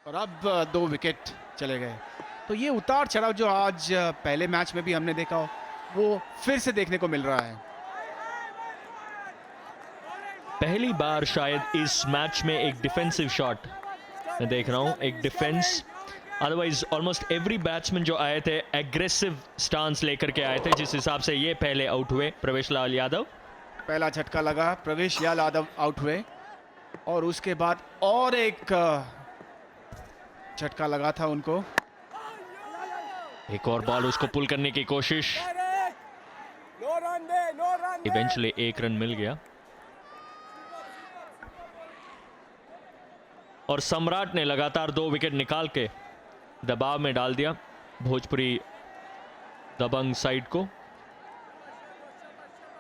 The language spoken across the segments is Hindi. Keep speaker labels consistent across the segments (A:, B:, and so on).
A: और अब 2 विकेट चले गए। तो ये उतार चढ़ाव जो आज पहले मैच में भी हमने देखा हो, वो फिर से देखने को मिल रहा है।
B: पहली बार शायद इस मैच में एक डिफेंसिव शॉट मैं देख रहा हूं, एक defence. Otherwise almost every batsman जो आए थे एग्रेसिव स्टांस लेकर के आए थे, जिस हिसाब से ये पहले आउट हुए प्रवेश लाल यादव।
A: पहला झटका लगा, प्रवेश लाल यादव आउट हुए और उसके बाद और एक झटका लगा था उनको।
B: एक और बॉल उसको पुल करने की कोशिश, इवेंचुअली 1 रन मिल गया और सम्राट ने लगातार 2 विकेट निकाल के दबाव में डाल दिया भोजपुरी दबंग साइड को।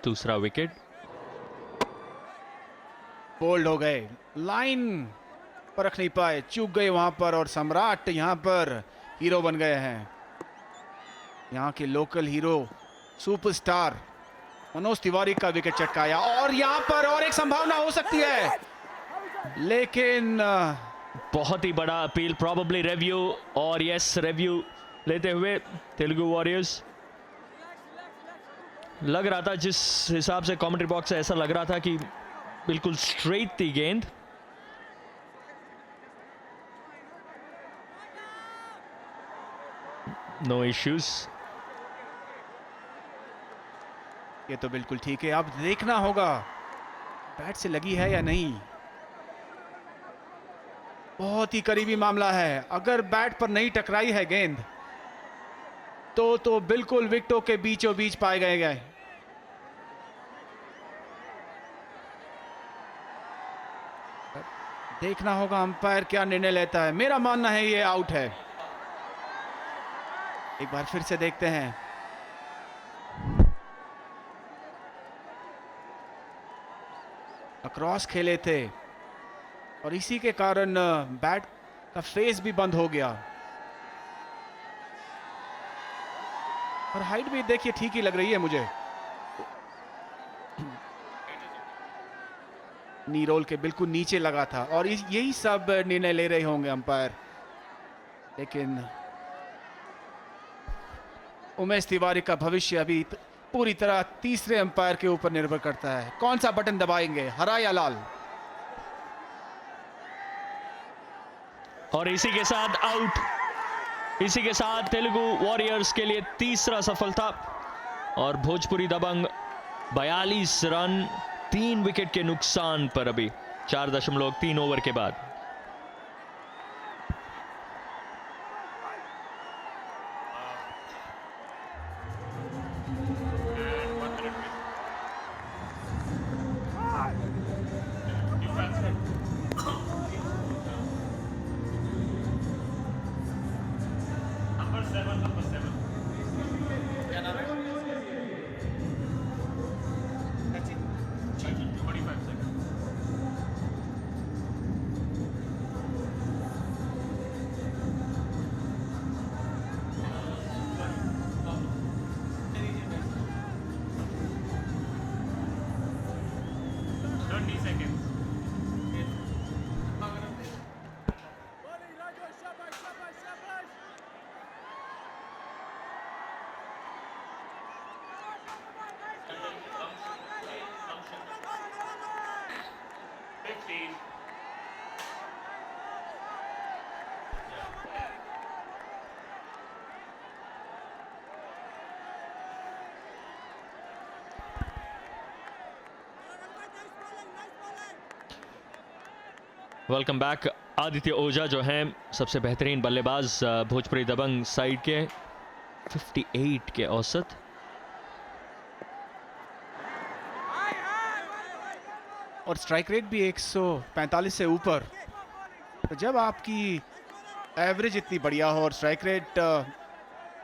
B: दूसरा विकेट।
A: बोल्ड हो गए, लाइन परख नहीं पाए, चूक गए वहां पर और सम्राट यहां पर हीरो बन गए हैं। यहां के local hero superstar Manoj Tiwari का विकेट चटकाया और यहां पर और एक संभावना हो सकती है, लेकिन
B: बहुत ही बड़ा अपील, प्रॉबेबली रिव्यू, और यस रिव्यू लेते हुए तेलुगु वॉरियर्स। लग रहा था जिस हिसाब से कमेंट्री बॉक्स से ऐसा लग रहा था कि बिल्कुल स्ट्रेट थी गेंद। No issues.
A: ये तो बिल्कुल ठीक है, अब देखना होगा बैट से लगी है या नहीं। बहुत ही करीबी मामला है, अगर बैट पर नहीं टकराई है गेंद तो बिल्कुल विकेटों के बीचों बीच पाए गए। देखना होगा अंपायर क्या निर्णय लेता है। मेरा मानना है ये आउट है। एक बार फिर से देखते हैं। अक्रॉस खेले थे और इसी के कारण बैट का फेस भी बंद हो गया और हाइट भी देखिए ठीक ही लग रही है मुझे। नी रोल के बिल्कुल नीचे लगा था और यही सब निर्णय ले रहे होंगे अंपायर, लेकिन उमेश तिवारी का भविष्य अभी पूरी तरह तीसरे अंपायर के ऊपर निर्भर करता है। कौन सा बटन दबाएंगे, हरा या लाल।
B: और इसी के साथ आउट। इसी के साथ तेलुगु वॉरियर्स के लिए तीसरा सफलता और भोजपुरी दबंग 42 रन 3 विकेट के नुकसान पर अभी 4.3 ओवर के बाद। Welcome back. आदित्य ओझा जो हैं सबसे बेहतरीन बल्लेबाज भोजपुरी दबंग साइड के, 58 के औसत।
A: और स्ट्राइक रेट भी 145 से ऊपर। तो जब आपकी एवरेज इतनी बढ़िया हो और स्ट्राइक रेट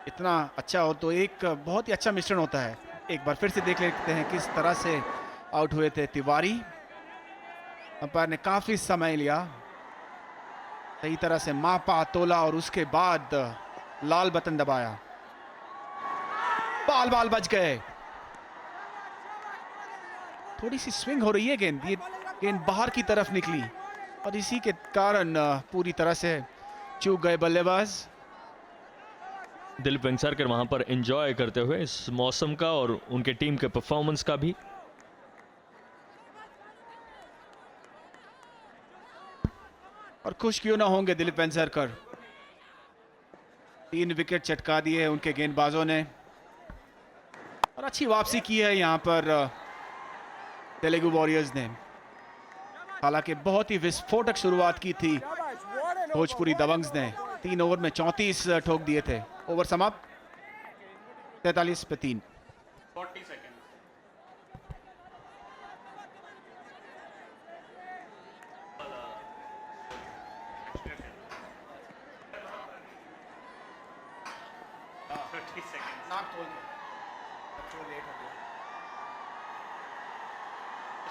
A: इतना अच्छा हो तो एक बहुत ही अच्छा मिश्रण होता है। एक बार फिर से देख लेते हैं किस तरह से आउट हुए थे तिवारी। अंपायर ने काफी समय लिया, सही तरह से मापा, तोला और उसके बाद लाल बटन दबाया। बाल बच गए। थोड़ी सी स्विंग हो रही है गेंद, ये गेंद बाहर की तरफ निकली और इसी के कारण पूरी तरह से चूक गए बल्लेबाज।
B: दिलीप वेंगसरकर वहां पर एंजॉय करते हुए इस मौसम का और उनके टीम के परफॉर्मेंस का भी।
A: और खुश क्यों ना होंगे दिलीप वेंगसरकर, 3 विकेट चटका दिए हैं उनके गेंदबाजों ने और अच्छी वापसी की है यहां पर तेलुगु वॉरियर्स ने। हालांकि बहुत ही विस्फोटक शुरुआत की थी भोजपुरी दबंग्स ने, 3 ओवर में 34 ठोक दिए थे। ओवर समाप्त, 43 पे 3।
C: 40 seconds.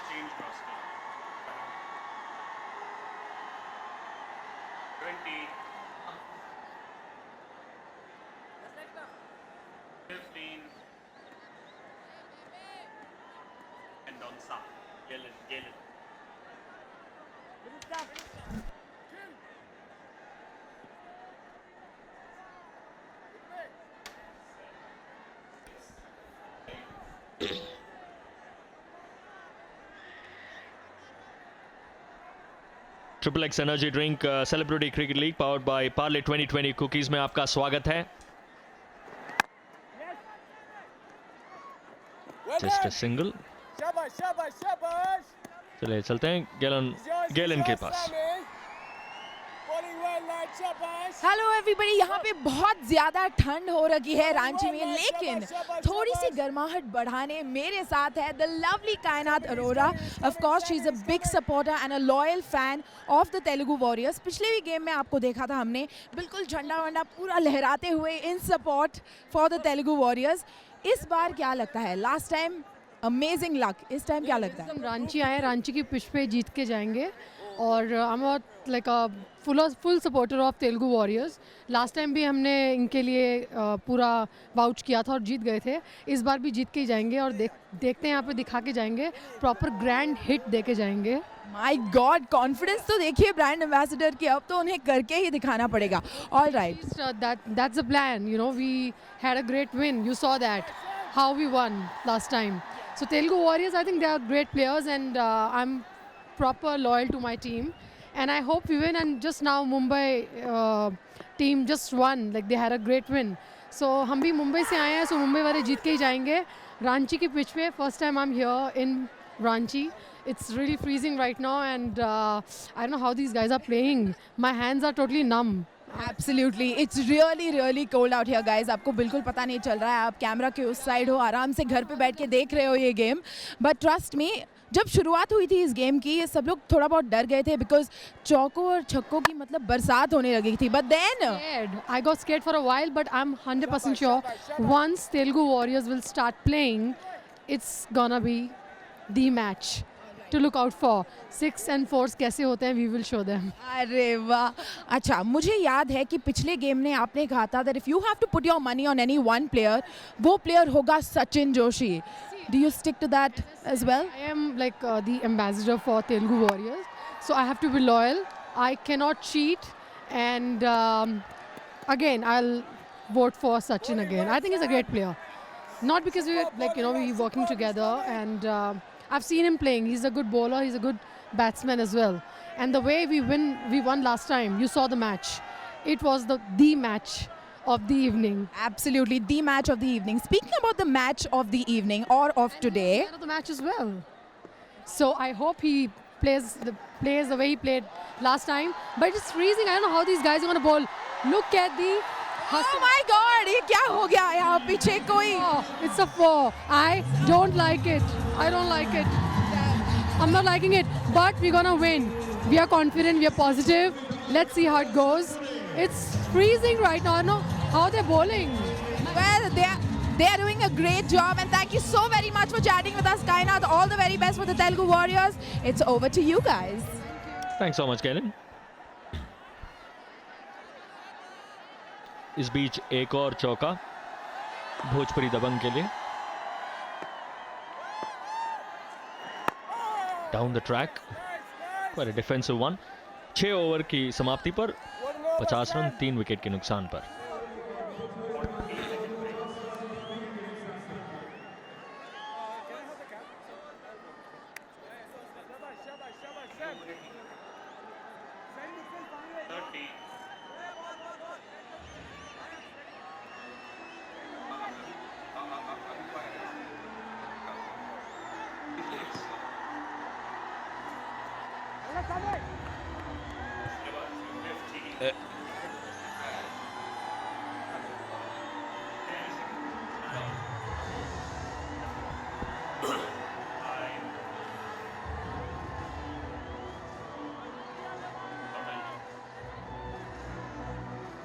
C: Change roster. 20. 15. And on Sa. Galen.
B: Triple x energy drink celebrity cricket league powered by Parle 2020 cookies में आपका स्वागत है। Just a single. चलिए चलते हैं गेलन के पास।
D: हेलो एवरीबॉडी, यहाँ पे बहुत ज़्यादा ठंड हो रखी है रांची में, लेकिन थोड़ी सी गर्माहट बढ़ाने मेरे साथ है द लवली कायनात Arora. Of course she is a big supporter and a loyal fan of the Telugu warriors. पिछले भी गेम में आपको देखा था हमने, बिल्कुल झंडा वंडा पूरा लहराते हुए इन support for the Telugu warriors. इस बार क्या लगता है? लास्ट टाइम अमेजिंग लक, इस टाइम क्या लगता है?
E: हम रांची आए, रांची की पिच पे जीत के जाएंगे और I am like a full supporter of Telugu warriors. Last time भी हमने इनके लिए पूरा वाउच किया था और जीत गए थे। इस बार भी जीत के ही जाएंगे और देखते हैं यहाँ पे दिखा के जाएंगे, प्रॉपर ग्रैंड हिट दे के जाएंगे।
D: माय गॉड, कॉन्फिडेंस तो देखिए ब्रांड एम्बेसडर की, अब तो उन्हें करके ही दिखाना पड़ेगा। All right,
E: That's the plan. You know, we had a great win. You saw that, how we won last time. So Telugu Warriors, I think they are great players, and I'm proper loyal to my team. And I hope we win. And just now Mumbai team just won. Like they had a great win. So हम भी मुंबई से आए हैं, so मुंबई वाले जीत के ही जाएंगे। रांची की पिच पे first time I'm here in Ranchi. It's really freezing right now, and I don't know how these guys are playing. My hands are totally numb.
D: Absolutely it's really cold out here guys. आपको बिल्कुल पता नहीं चल रहा है, आप कैमरा के उस साइड हो, आराम से घर पे बैठ के देख रहे हो ये गेम। बट ट्रस्ट मी, जब शुरुआत हुई थी इस गेम की, सब लोग थोड़ा बहुत डर गए थे बिकॉज चौकों और छक्कों की मतलब बरसात होने लगी थी। But then
E: I got scared for a while, but I'm 100% sure once Telugu Warriors will start playing, it's gonna be the match to look out for. 6 and 4 कैसे होते हैं, we will show them.
D: अरे वाह, अच्छा मुझे याद है कि पिछले गेम में आपने कहा था that if you have to put your money on any one player, वो प्लेयर होगा Sachin Joshi. Do you stick to that as well?
E: I am like the ambassador for Telugu Warriors, so I have to be loyal. I cannot cheat, and again I'll vote for Sachin again. I think he's a great player, not because we're working together, and I've seen him playing. He's a good bowler. He's a good batsman as well. And the way we won last time. You saw the match. It was the match of the evening.
D: Absolutely, the match of the evening. Speaking about the match of the evening or of today,
E: Man of the match as well. So I hope he plays the way he played last time. But it's freezing. I don't know how these guys are going to bowl. Look at the
D: oh my God, ये क्या हो गया यहाँ पीछे कोई?
E: Oh, it's a 4. I don't like it. I don't like it. I'm not liking it. But we're gonna win. We are confident. We are positive. Let's see how it goes. It's freezing right now. I don't know how they're bowling.
D: Well, they are doing a great job, and thank you so very much for chatting with us, Kainath. All the very best for the Telugu Warriors. It's over to you guys.
B: Thanks so much, Galen. इस बीच एक और चौका भोजपुरी दबंग के लिए। Down the track, quite a defensive one. 6 over की समाप्ति पर 50 रन 3 विकेट के नुकसान पर।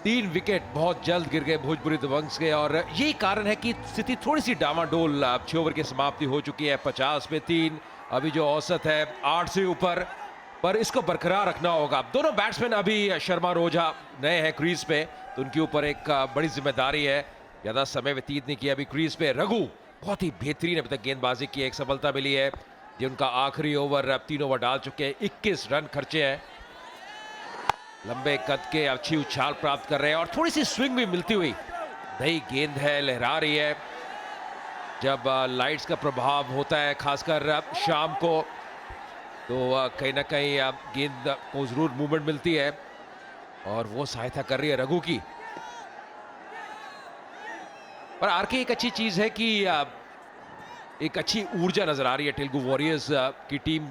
F: तीन विकेट बहुत जल्द गिर गए भोजपुरी दबंग्स के, और यही कारण है कि स्थिति थोड़ी सी डामाडोल। 6 ओवर की समाप्ति हो चुकी है, 50 पे 3, अभी जो औसत है 8 से ऊपर, पर इसको बरकरार रखना होगा। दोनों बैट्समैन अभी शर्मा रोजा नए हैं क्रीज पे, तो उनके ऊपर एक बड़ी जिम्मेदारी है। ज्यादा समय व्यतीत नहीं किया अभी क्रीज पे। रघु बहुत ही बेहतरीन अभी तक गेंदबाजी की, एक सफलता मिली है। ये उनका आखिरी ओवर, 3 ओवर डाल चुके हैं, 21 रन खर्चे हैं। लंबे कद के अच्छी उछाल प्राप्त कर रहे हैं और थोड़ी सी स्विंग भी मिलती हुई। नई गेंद है, लहरा रही है। जब लाइट्स का प्रभाव होता है खासकर शाम को, तो कहीं ना कहीं गेंद को जरूर मूवमेंट मिलती है, और वो सहायता कर रही है रघु की। पर आरके एक अच्छी चीज है कि एक अच्छी ऊर्जा नजर आ रही है तेलुगु वॉरियर्स की टीम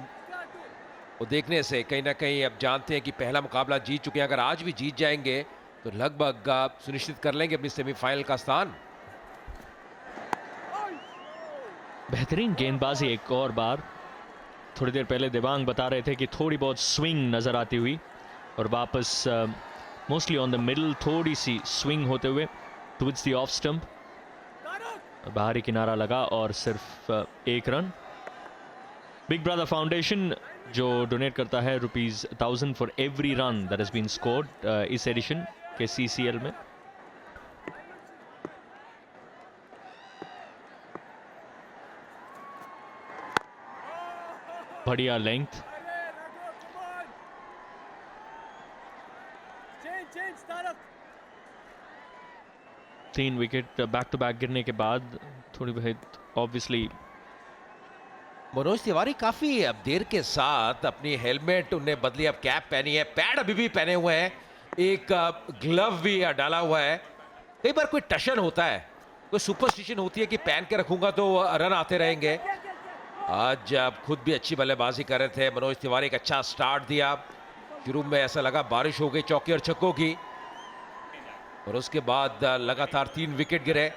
F: को देखने से। कहीं ना कहीं अब जानते हैं कि पहला मुकाबला जीत चुके हैं, अगर आज भी जीत जाएंगे तो लगभग सुनिश्चित कर लेंगे अपनी सेमीफाइनल का स्थान।
B: बेहतरीन गेंदबाजी एक और बार। थोड़ी देर पहले देवांग बता रहे थे कि थोड़ी बहुत स्विंग नजर आती हुई, और वापस मोस्टली ऑन द मिडल थोड़ी सी स्विंग होते हुए टुवर्ड्स द ऑफ स्टंप। बाहरी किनारा लगा और सिर्फ 1 रन। बिग ब्रदर फाउंडेशन जो डोनेट करता है ₹1000 for every run that has been scored इस एडिशन के CCL में। बढ़िया लेंथ। तीन विकेट बैक टू बैक गिरने के बाद थोड़ी बहुत ऑब्वियसली
F: मनोज तिवारी काफी अब देर के साथ अपनी हेलमेट उन्हें बदली, अब कैप पहनी है, पैड अभी भी पहने हुए हैं, एक ग्लव भी डाला हुआ है। कई बार कोई टशन होता है, कोई सुपरस्टिशन होती है कि पहन के रखूंगा तो रन आते रहेंगे। आज आप खुद भी अच्छी बल्लेबाजी कर रहे थे मनोज तिवारी, एक अच्छा स्टार्ट दिया। शुरू में ऐसा लगा बारिश हो गई चौके और छक्कों की, और उसके बाद लगातार 3 विकेट गिरे।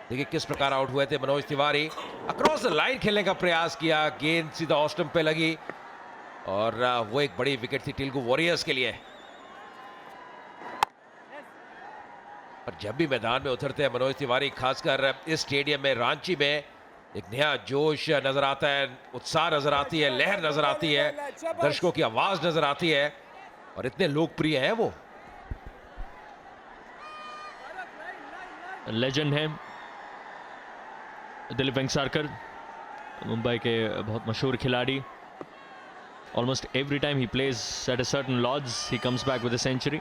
F: देखिए किस प्रकार आउट हुए थे Manoj Tiwari. Across the line खेलने का प्रयास किया, गेंद सीधा ऑफ स्टंप पे लगी, और वो एक बड़ी विकेट थी तेलुगु वॉरियर्स के लिए। और जब भी मैदान में उतरते हैं मनोज तिवारी, खासकर इस स्टेडियम में रांची में, एक नया जोश नजर आता है, उत्साह नजर आती है, लहर नजर आती है, दर्शकों की आवाज नजर आती है, और इतने लोकप्रिय हैं वो।
B: लेजेंड है दिलीप वेंगसरकर, मुंबई के बहुत मशहूर खिलाड़ी। Almost every time he plays at a certain Lord's he comes back with a century.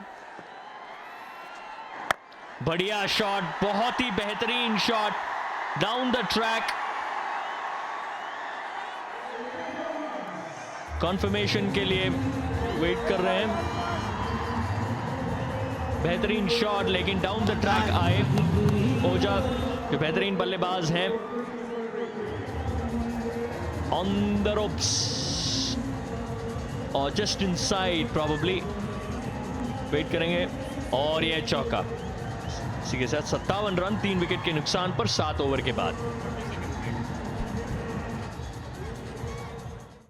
B: बढ़िया शॉट, बहुत ही बेहतरीन shot down the track. Confirmation के लिए वेट कर रहे हैं। बेहतरीन शॉट, लेकिन डाउन द ट्रैक आए। ओजा जो बेहतरीन बल्लेबाज हैं, ऑन द रोप्स और जस्ट इनसाइड प्रॉबली वेट करेंगे, और ये चौका। इसी के साथ 57 रन 3 विकेट के नुकसान पर 7 ओवर के बाद।